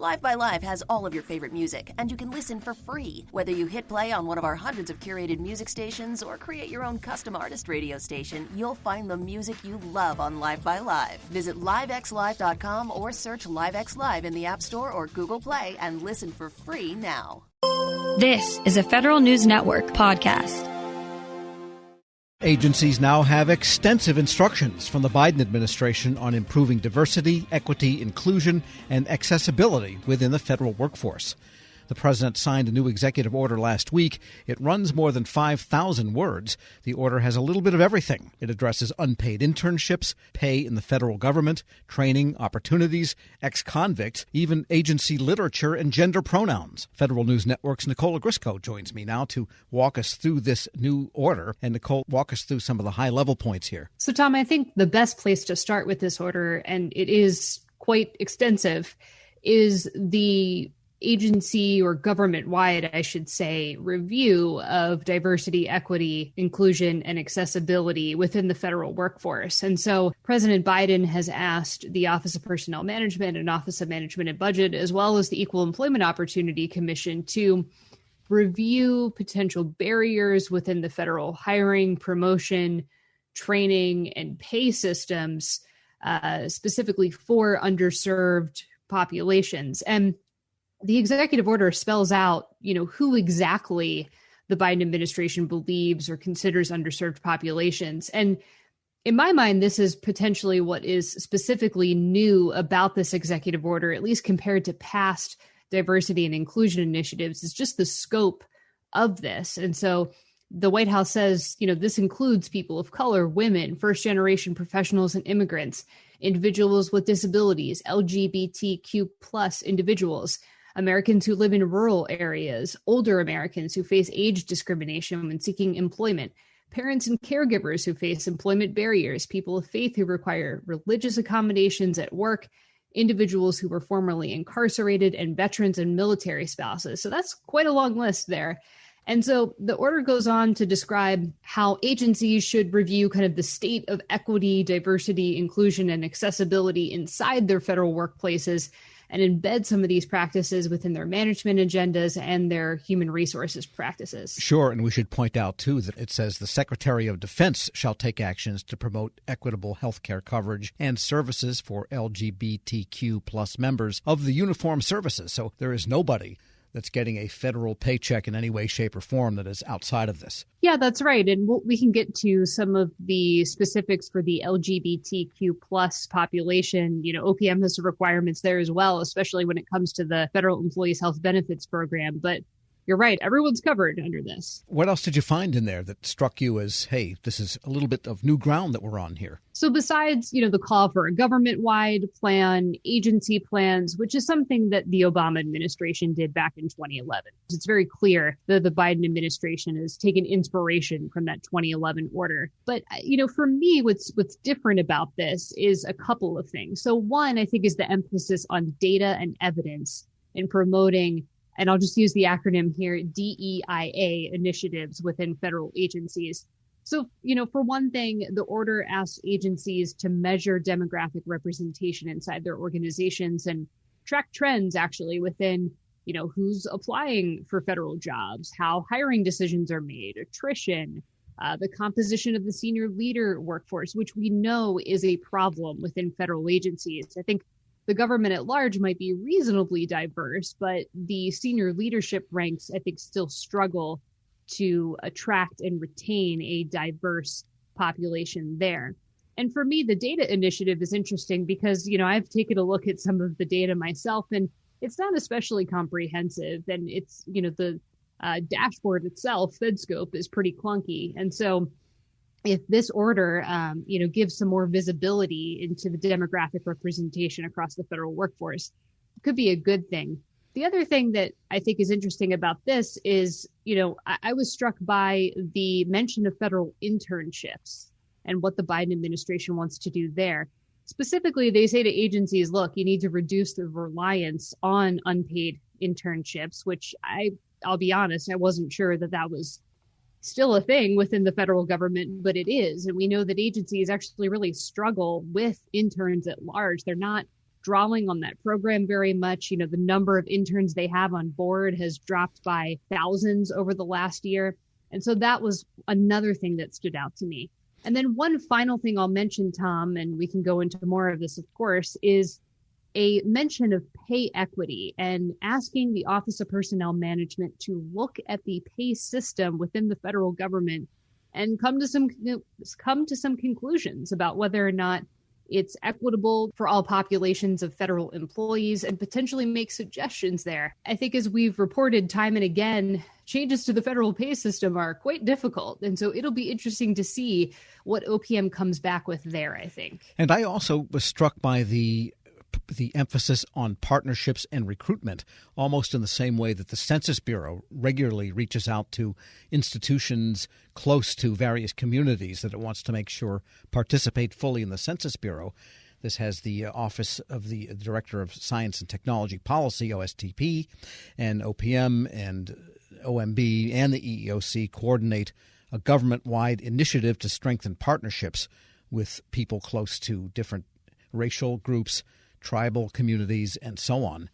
Live by Live has all of your favorite music, and you can listen for free. Whether you hit play on one of our hundreds of curated music stations or create your own custom artist radio station, you'll find the music you love on Live by Live. Visit livexlive.com or search LiveX Live in the App Store or Google Play and listen for free now. This is a Federal News Network podcast. Agencies now have extensive instructions from the Biden administration on improving diversity, equity, inclusion, and accessibility within the federal workforce. The president signed a new executive order last week. It runs more than 5,000 words. The order has a little bit of everything. It addresses unpaid internships, pay in the federal government, training, opportunities, ex-convicts, even agency literature and gender pronouns. Federal News Network's Nicole Grisco joins me now to walk us through this new order. And Nicole, walk us through some of the high-level points here. So, Tom, I think the best place to start with this order, and it is quite extensive, is the agency or government-wide, I should say, review of diversity, equity, inclusion, and accessibility within the federal workforce. And so President Biden has asked the Office of Personnel Management and Office of Management and Budget, as well as the Equal Employment Opportunity Commission, to review potential barriers within the federal hiring, promotion, training, and pay systems, specifically for underserved populations. And the executive order spells out, who exactly the Biden administration believes or considers underserved populations. And in my mind, this is potentially what is specifically new about this executive order, at least compared to past diversity and inclusion initiatives, is just the scope of this. And so the White House says, this includes people of color, women, first-generation professionals and immigrants, individuals with disabilities, LGBTQ plus individuals, Americans who live in rural areas, older Americans who face age discrimination when seeking employment, parents and caregivers who face employment barriers, people of faith who require religious accommodations at work, individuals who were formerly incarcerated, and veterans and military spouses. So that's quite a long list there. And so the order goes on to describe how agencies should review kind of the state of equity, diversity, inclusion, and accessibility inside their federal workplaces and embed some of these practices within their management agendas and their human resources practices. Sure, and we should point out, too, that it says the Secretary of Defense shall take actions to promote equitable health care coverage and services for LGBTQ plus members of the uniformed services. So there is nobody that's getting a federal paycheck in any way, shape, or form that is outside of this. Yeah, that's right. And we can get to some of the specifics for the LGBTQ plus population. OPM has some requirements there as well, especially when it comes to the Federal Employees Health Benefits Program. But you're right, everyone's covered under this. What else did you find in there that struck you as, hey, this is a little bit of new ground that we're on here? So besides, the call for a government-wide plan, agency plans, which is something that the Obama administration did back in 2011. It's very clear that the Biden administration has taken inspiration from that 2011 order. But, for me, what's different about this is a couple of things. So one, I think, is the emphasis on data and evidence in promoting, and I'll just use the acronym here, DEIA initiatives within federal agencies. So, for one thing, the order asks agencies to measure demographic representation inside their organizations and track trends actually within, who's applying for federal jobs, how hiring decisions are made, attrition, the composition of the senior leader workforce, which we know is a problem within federal agencies. I think the government at large might be reasonably diverse, but the senior leadership ranks, I think, still struggle to attract and retain a diverse population there. And for me, the data initiative is interesting because, I've taken a look at some of the data myself, and it's not especially comprehensive. And it's, the dashboard itself, FedScope, is pretty clunky. And so if this order, gives some more visibility into the demographic representation across the federal workforce, it could be a good thing. The other thing that I think is interesting about this is, I was struck by the mention of federal internships and what the Biden administration wants to do there. Specifically, they say to agencies, look, you need to reduce the reliance on unpaid internships, which I'll be honest, I wasn't sure that was still a thing within the federal government, but it is. And we know that agencies actually really struggle with interns at large. They're not drawing on that program very much. The number of interns they have on board has dropped by thousands over the last year. And so that was another thing that stood out to me. And then one final thing I'll mention, Tom, and we can go into more of this, of course, is a mention of pay equity and asking the Office of Personnel Management to look at the pay system within the federal government and come to some conclusions about whether or not it's equitable for all populations of federal employees and potentially make suggestions there. I think as we've reported time and again, changes to the federal pay system are quite difficult. And so it'll be interesting to see what OPM comes back with there, I think. And I also was struck by the emphasis on partnerships and recruitment, almost in the same way that the Census Bureau regularly reaches out to institutions close to various communities that it wants to make sure participate fully in the Census Bureau. This has the Office of the Director of Science and Technology Policy, OSTP, and OPM and OMB and the EEOC coordinate a government-wide initiative to strengthen partnerships with people close to different racial groups, tribal communities, and so on,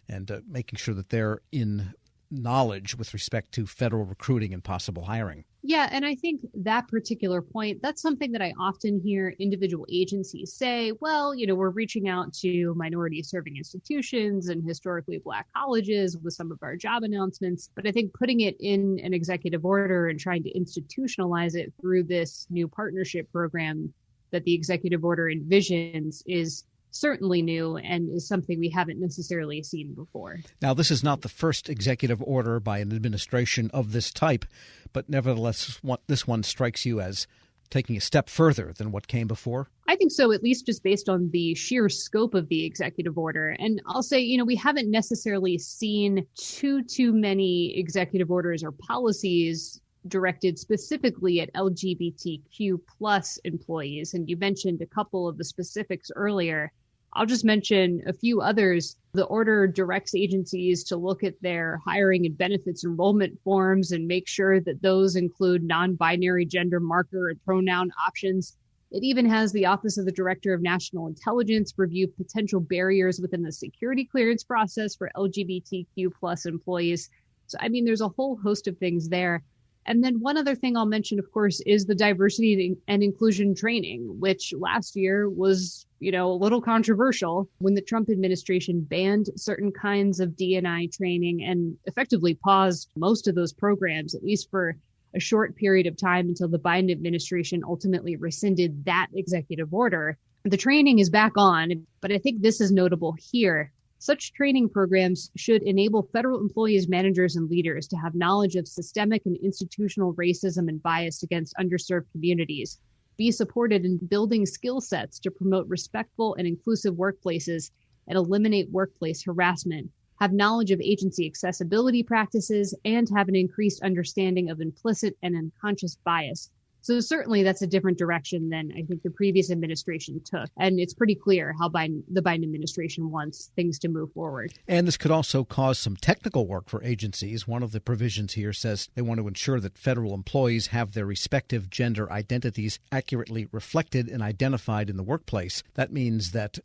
and making sure that they're in knowledge with respect to federal recruiting and possible hiring. Yeah, and I think that particular point, that's something that I often hear individual agencies say, well, we're reaching out to minority-serving institutions and historically Black colleges with some of our job announcements. But I think putting it in an executive order and trying to institutionalize it through this new partnership program that the executive order envisions is certainly new and is something we haven't necessarily seen before. Now, this is not the first executive order by an administration of this type, but nevertheless, this one strikes you as taking a step further than what came before? I think so, at least just based on the sheer scope of the executive order. And I'll say, we haven't necessarily seen too many executive orders or policies directed specifically at LGBTQ plus employees. And you mentioned a couple of the specifics earlier. I'll just mention a few others. The order directs agencies to look at their hiring and benefits enrollment forms and make sure that those include non-binary gender marker and pronoun options. It even has the Office of the Director of National Intelligence review potential barriers within the security clearance process for LGBTQ plus employees. So, there's a whole host of things there. And then one other thing I'll mention, of course, is the diversity and inclusion training, which last year was, a little controversial when the Trump administration banned certain kinds of D&I training and effectively paused most of those programs, at least for a short period of time until the Biden administration ultimately rescinded that executive order. The training is back on, but I think this is notable here. Such training programs should enable federal employees, managers, and leaders to have knowledge of systemic and institutional racism and bias against underserved communities, be supported in building skill sets to promote respectful and inclusive workplaces and eliminate workplace harassment, have knowledge of agency accessibility practices, and have an increased understanding of implicit and unconscious bias. So certainly that's a different direction than I think the previous administration took. And it's pretty clear how the Biden administration wants things to move forward. And this could also cause some technical work for agencies. One of the provisions here says they want to ensure that federal employees have their respective gender identities accurately reflected and identified in the workplace. That means that,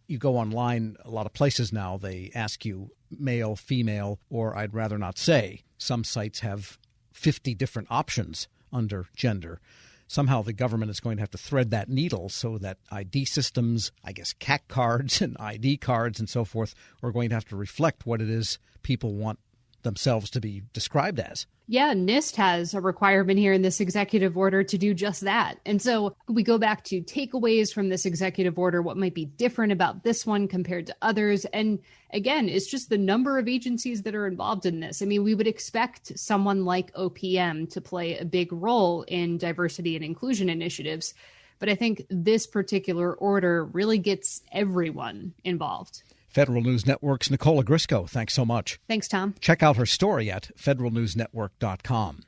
you go online, a lot of places now, they ask you male, female, or I'd rather not say. Some sites have 50 different options under gender. Somehow the government is going to have to thread that needle so that ID systems, CAC cards and ID cards and so forth, are going to have to reflect what it is people want themselves to be described as. Yeah, NIST has a requirement here in this executive order to do just that. And so we go back to takeaways from this executive order, what might be different about this one compared to others. And again, it's just the number of agencies that are involved in this. We would expect someone like OPM to play a big role in diversity and inclusion initiatives. But I think this particular order really gets everyone involved. Federal News Network's Nicola Grisco, thanks so much. Thanks, Tom. Check out her story at federalnewsnetwork.com.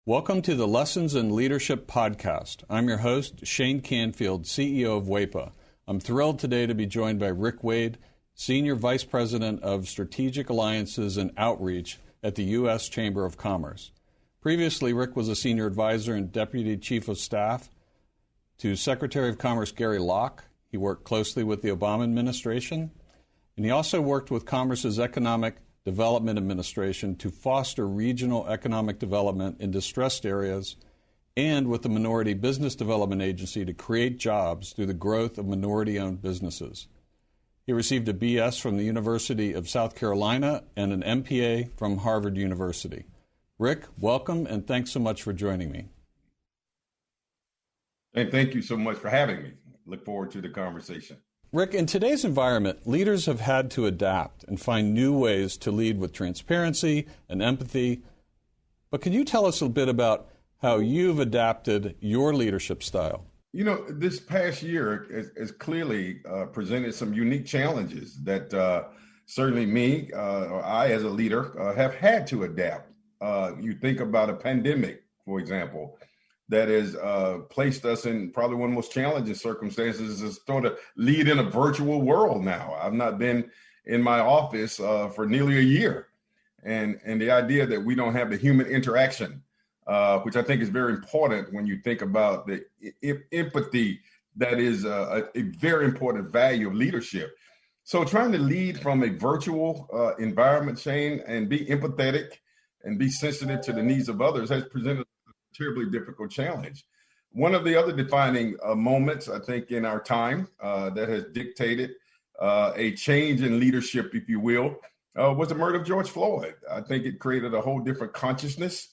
Welcome to the Lessons in Leadership podcast. I'm your host, Shane Canfield, CEO of WEPA. I'm thrilled today to be joined by Rick Wade, Senior Vice President of Strategic Alliances and Outreach at the U.S. Chamber of Commerce. Previously, Rick was a Senior Advisor and Deputy Chief of Staff to Secretary of Commerce Gary Locke. He worked closely with the Obama administration, and he also worked with Congress's Economic Development Administration to foster regional economic development in distressed areas, and with the Minority Business Development Agency to create jobs through the growth of minority-owned businesses. He received a BS from the University of South Carolina and an MPA from Harvard University. Rick, welcome, and thanks so much for joining me. And thank you so much for having me. Look forward to the conversation. Rick, in today's environment, leaders have had to adapt and find new ways to lead with transparency and empathy. But can you tell us a bit about how you've adapted your leadership style? You know, this past year has clearly presented some unique challenges that certainly me or I as a leader have had to adapt. You think about a pandemic, for example, that has placed us in probably one of the most challenging circumstances is sort of lead in a virtual world now. I've not been in my office for nearly a year. And the idea that we don't have the human interaction, which I think is very important when you think about the empathy that is a very important value of leadership. So trying to lead from a virtual environment, Shane, and be empathetic and be sensitive to the needs of others has presented terribly difficult challenge. One of the other defining moments, I think, in our time that has dictated a change in leadership, if you will, was the murder of George Floyd. I think it created a whole different consciousness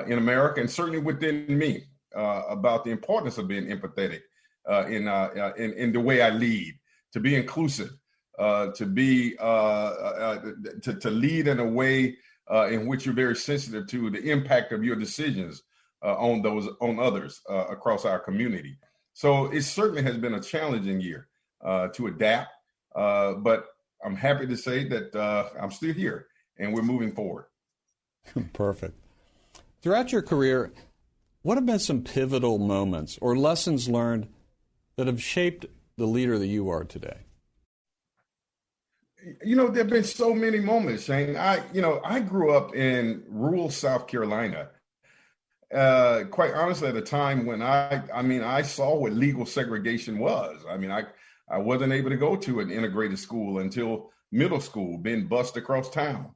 in America and certainly within me about the importance of being empathetic in the way I lead, to be inclusive, to be to lead in a way in which you're very sensitive to the impact of your decisions on others across our community. So it certainly has been a challenging year to adapt, but I'm happy to say that I'm still here and we're moving forward. Perfect. Throughout your career, what have been some pivotal moments or lessons learned that have shaped the leader that you are today? You know, there have been so many moments, Shane. I grew up in rural South Carolina. Quite honestly, at a time when I saw what legal segregation was. I wasn't able to go to an integrated school until middle school, being bused across town.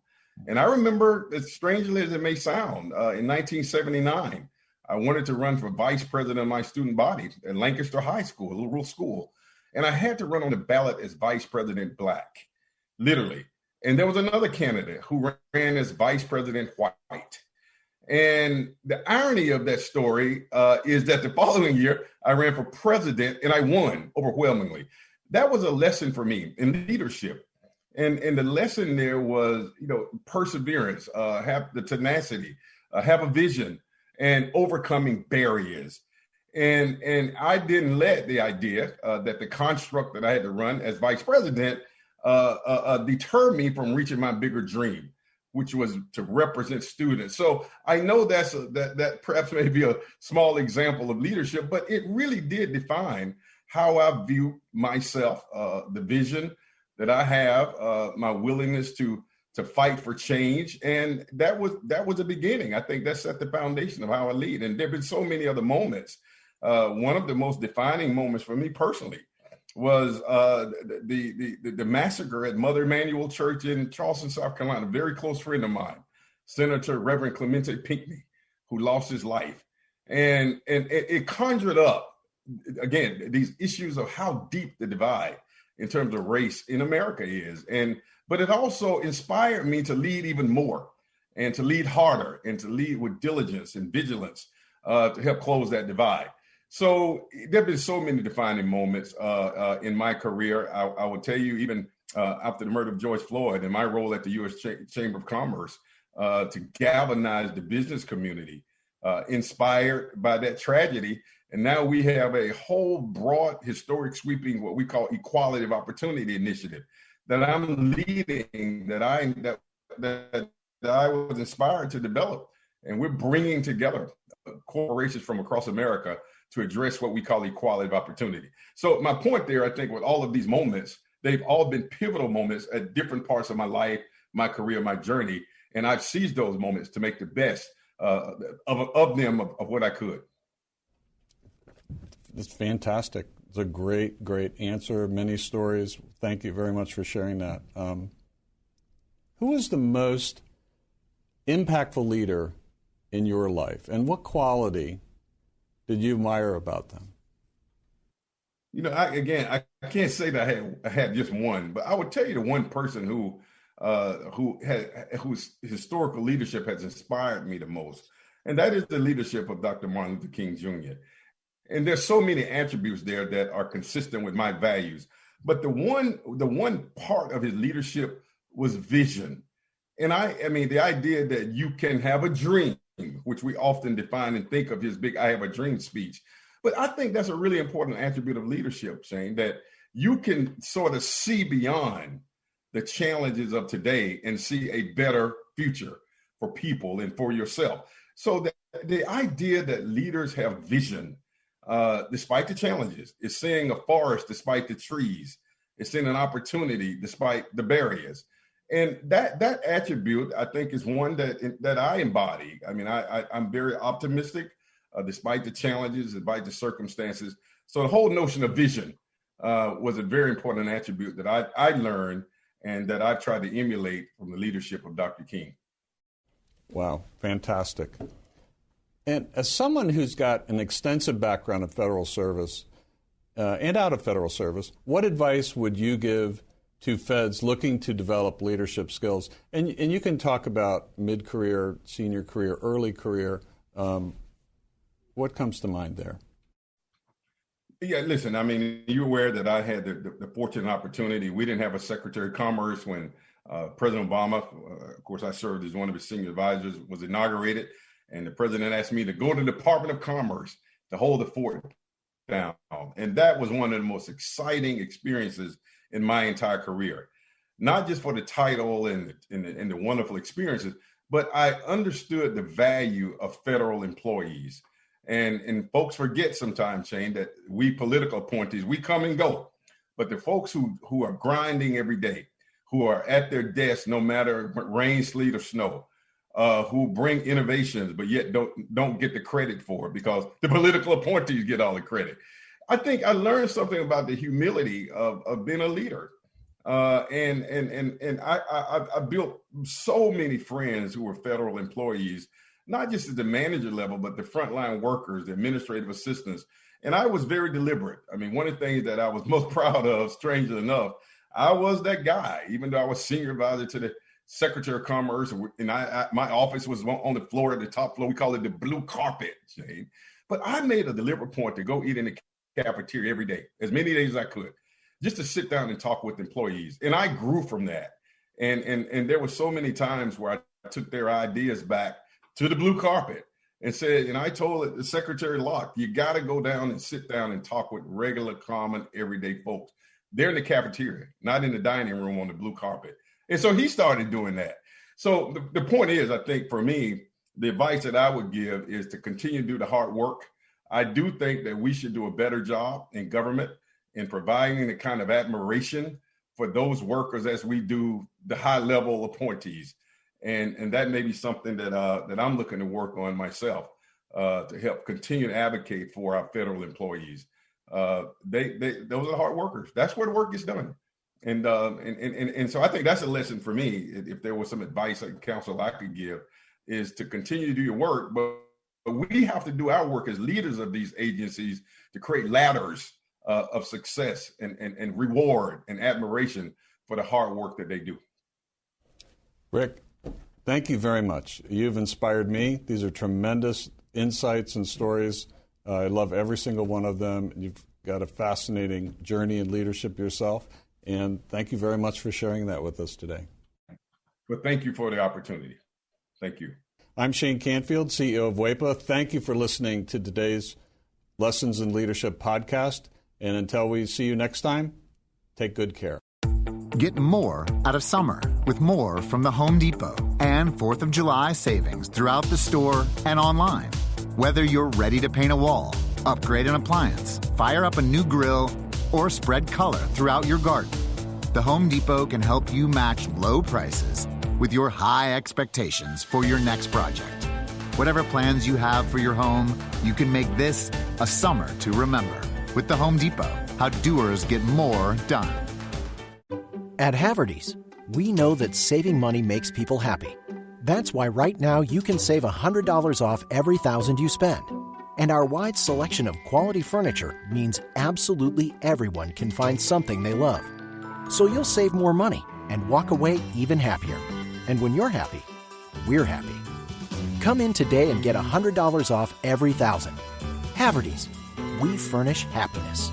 And I remember, as strangely as it may sound, in 1979, I wanted to run for vice president of my student body at Lancaster High School, a little rural school. And I had to run on the ballot as vice president black, literally. And there was another candidate who ran as vice president white. And the irony of that story is that the following year, I ran for president and I won overwhelmingly. That was a lesson for me in leadership. And the lesson there was, perseverance, have the tenacity, have a vision, and overcoming barriers. And I didn't let the idea that the construct that I had to run as vice president deter me from reaching my bigger dream, which was to represent students. So I know that perhaps may be a small example of leadership, but it really did define how I view myself, the vision that I have, my willingness to fight for change. And that was the beginning. I think that set the foundation of how I lead. And there have been so many other moments. One of the most defining moments for me personally was the massacre at Mother Emanuel Church in Charleston, South Carolina. A very close friend of mine, Senator Reverend Clemente Pinckney, who lost his life. And it conjured up, again, these issues of how deep the divide in terms of race in America is. But it also inspired me to lead even more and to lead harder and to lead with diligence and vigilance to help close that divide. So there have been so many defining moments in my career. I will tell you, even after the murder of George Floyd and my role at the U.S. Chamber of Commerce to galvanize the business community, inspired by that tragedy. And now we have a whole broad, historic, sweeping, what we call equality of opportunity initiative that I'm leading, that I was inspired to develop. And we're bringing together corporations from across America to address what we call equality of opportunity. So my point there, I think, with all of these moments, they've all been pivotal moments at different parts of my life, my career, my journey. And I've seized those moments to make the best of them of what I could. It's fantastic. It's a great, great answer. Many stories. Thank you very much for sharing that. Who is the most impactful leader in your life, and what quality did you admire about them? You know, I can't say that I had just one, but I would tell you the one person whose historical leadership has inspired me the most, and that is the leadership of Dr. Martin Luther King Jr. And there's so many attributes there that are consistent with my values. But the one part of his leadership was vision. And I mean, the idea that you can have a dream, which we often define and think of his big "I have a dream" speech. But I think that's a really important attribute of leadership, Shane, that you can sort of see beyond the challenges of today and see a better future for people and for yourself. So the idea that leaders have vision, despite the challenges, is seeing a forest despite the trees, it's seeing an opportunity despite the barriers. And that attribute, I think, is one that I embody. I mean, I'm very optimistic, despite the challenges, despite the circumstances. So the whole notion of vision was a very important attribute that I learned and that I've tried to emulate from the leadership of Dr. King. Wow, fantastic. And as someone who's got an extensive background in federal service and out of federal service, what advice would you give to feds looking to develop leadership skills? And you can talk about mid-career, senior career, early career. What comes to mind there? Yeah, listen, I mean, you're aware that I had the fortunate opportunity. We didn't have a Secretary of Commerce when President Obama, of course, I served as one of his senior advisors, was inaugurated. And the president asked me to go to the Department of Commerce to hold the fort down. And that was one of the most exciting experiences in my entire career, not just for the title and the wonderful experiences, but I understood the value of federal employees. And folks forget sometimes, Shane, that we political appointees, we come and go. But the folks who are grinding every day, who are at their desk no matter rain, sleet, or snow, who bring innovations, but yet don't get the credit for it because the political appointees get all the credit. I think I learned something about the humility of being a leader. And I built so many friends who were federal employees, not just at the manager level, but the frontline workers, the administrative assistants. And I was very deliberate. I mean, one of the things that I was most proud of, strangely enough, I was that guy, even though I was senior advisor to the Secretary of Commerce, and my office was on the floor, the top floor. We call it the blue carpet, Shane. But I made a deliberate point to go eat in the cafeteria every day, as many days as I could, just to sit down and talk with employees. And I grew from that. And there were so many times where I took their ideas back to the blue carpet and said, and I told the Secretary Locke, you got to go down and sit down and talk with regular, common, everyday folks. They're in the cafeteria, not in the dining room on the blue carpet. And so he started doing that. So the point is, I think for me, the advice that I would give is to continue to do the hard work. I do think that we should do a better job in government in providing the kind of admiration for those workers as we do the high level appointees. And that may be something that I'm looking to work on myself to help continue to advocate for our federal employees. Those are hard workers. That's where the work gets done. And so I think that's a lesson for me. If there was some advice and counsel I could give, is to continue to do your work, but we have to do our work as leaders of these agencies to create ladders of success and reward and admiration for the hard work that they do. Rick, thank you very much. You've inspired me. These are tremendous insights and stories. I love every single one of them. You've got a fascinating journey in leadership yourself. And thank you very much for sharing that with us today. Well, thank you for the opportunity. Thank you. I'm Shane Canfield, CEO of WEPA. Thank you for listening to today's Lessons in Leadership podcast. And until we see you next time, take good care. Get more out of summer with more from the Home Depot and 4th of July savings throughout the store and online. Whether you're ready to paint a wall, upgrade an appliance, fire up a new grill, or spread color throughout your garden, the Home Depot can help you match low prices with your high expectations for your next project. Whatever plans you have for your home, you can make this a summer to remember With the Home Depot, how doers get more done. At Haverty's, we know that saving money makes people happy. That's why right now you can save $100 off every $1,000 you spend. And our wide selection of quality furniture means absolutely everyone can find something they love. So you'll save more money and walk away even happier. And when you're happy, we're happy. Come in today and get $100 off every $1,000. Haverty's, we furnish happiness.